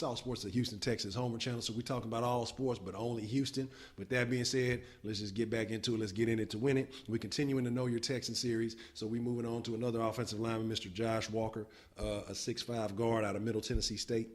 South Sports, the Houston, Texas Homer channel. So we're talking about all sports, but only Houston. With that being said, let's just get back into it. Let's get in it to win it. We're continuing the Know Your Texans series. So we're moving on to another offensive lineman, Mr. Josh Walker, a 6'5" guard out of Middle Tennessee State.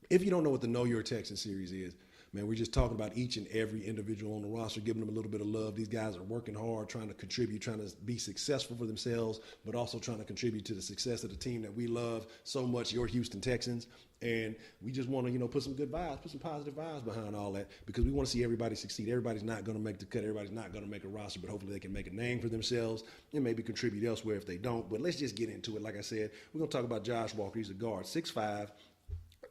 If you don't know what the Know Your Texans series is, man, we're just talking about each and every individual on the roster, giving them a little bit of love. These guys are working hard, trying to contribute, trying to be successful for themselves, but also trying to contribute to the success of the team that we love so much, your Houston Texans. And we just want to, put some good vibes, put some positive vibes behind all that, because we want to see everybody succeed. Everybody's not going to make the cut. Everybody's not going to make a roster, but hopefully they can make a name for themselves and maybe contribute elsewhere if they don't. But let's just get into it. Like I said, we're going to talk about Josh Walker. He's a guard, 6'5",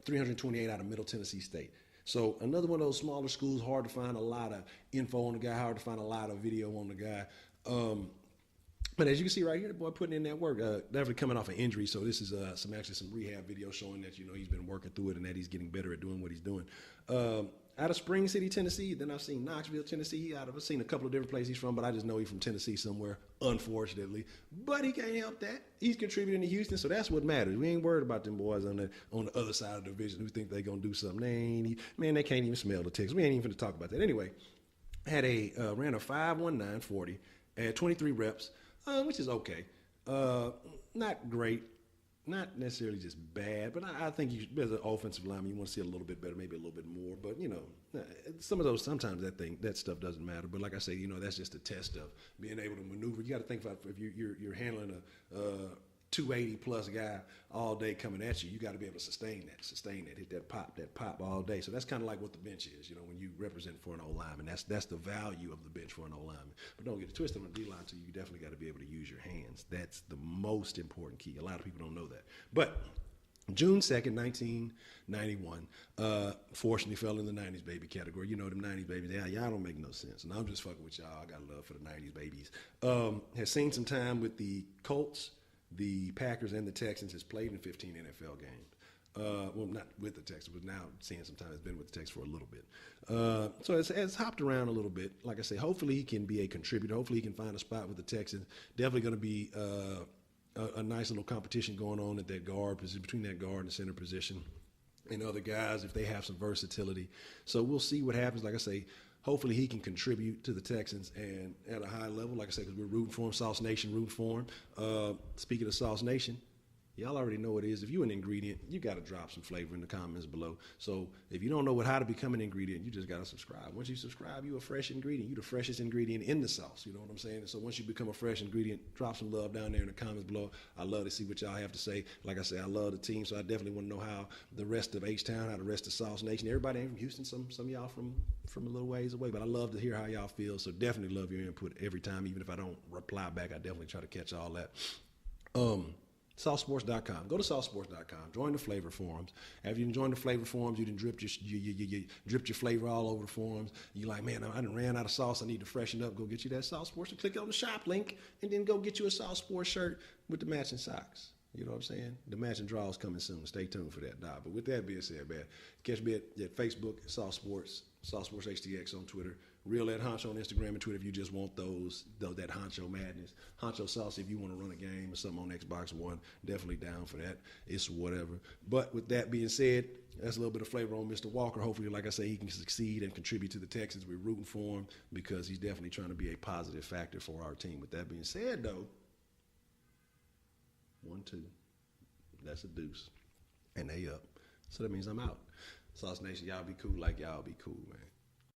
328 out of Middle Tennessee State. So another one of those smaller schools, hard to find a lot of info on the guy, hard to find a lot of video on the guy. But as you can see right here, the boy putting in that work, definitely coming off an injury. So this is some rehab video showing that, he's been working through it and that he's getting better at doing what he's doing. Out of Spring City, Tennessee. Then I've seen Knoxville, Tennessee. I've seen a couple of different places he's from, but I just know he's from Tennessee somewhere, unfortunately. But he can't help that. He's contributing to Houston, so that's what matters. We ain't worried about them boys on the other side of the division who think they're going to do something. They can't even smell the Texans. We ain't even going to talk about that. Anyway, ran a 5.19 40 at 23 reps, which is okay. Not great. Not necessarily just bad, but I think as an offensive lineman, you want to see a little bit better, maybe a little bit more. But, sometimes that stuff doesn't matter. But like I say, that's just a test of being able to maneuver. You got to think about if you're handling a 280-plus guy all day coming at you, you got to be able to sustain that, hit that pop all day. So that's kind of like what the bench is, when you represent for an O-lineman. That's the value of the bench for an O-lineman. But don't get it twisted on the D-line, too. You definitely got to be able to use your hands. That's the most important key. A lot of people don't know that. But June 2nd, 1991, fortunately fell in the 90s baby category. Them 90s babies, y'all don't make no sense. And I'm just fucking with y'all. I got love for the 90s babies. Has seen some time with the Colts, the Packers, and the Texans. Has played in 15 NFL games. Well, not with the Texans, but now seeing some time has been with the Texans for a little bit. So it's hopped around a little bit. Like I say, hopefully he can be a contributor. Hopefully he can find a spot with the Texans. Definitely going to be a nice little competition going on at that guard position, between that guard and the center position, and other guys if they have some versatility. So we'll see what happens. Like I say, hopefully he can contribute to the Texans and at a high level, like I said, because we're rooting for him, SauceNation rooting for him. Speaking of SauceNation, y'all already know what it is. If you're an ingredient, you got to drop some flavor in the comments below. So if you don't know how to become an ingredient, you just got to subscribe. Once you subscribe, you're a fresh ingredient. You're the freshest ingredient in the sauce. You know what I'm saying? And so once you become a fresh ingredient, drop some love down there in the comments below. I love to see what y'all have to say. Like I say, I love the team, so I definitely want to know how the rest of H-Town, how the rest of SauceNation, everybody ain't from Houston, some of y'all from a little ways away, but I love to hear how y'all feel. So definitely love your input every time. Even if I don't reply back, I definitely try to catch all that. SauceSports.com. Go to SauceSports.com. Join the flavor forums. After you join the flavor forums, you done dripped your flavor all over the forums. You're like, man, I done ran out of sauce. I need to freshen up. Go get you that Sauce Sports and click on the shop link, and then go get you a Sauce Sports shirt with the matching socks. You know what I'm saying? The matching draws coming soon. Stay tuned for that. But with that being said, man, catch me at Facebook, Sauce Sports HTX on Twitter, Real at Honcho on Instagram and Twitter if you just want that Honcho madness. HonchoSaucy if you want to run a game or something on Xbox One, definitely down for that. It's whatever. But with that being said, that's a little bit of flavor on Mr. Walker. Hopefully, like I say, he can succeed and contribute to the Texans. We're rooting for him because he's definitely trying to be a positive factor for our team. With that being said, though, 1-2. That's a deuce. And they up. So that means I'm out. SauceNation, y'all be cool like y'all be cool, man.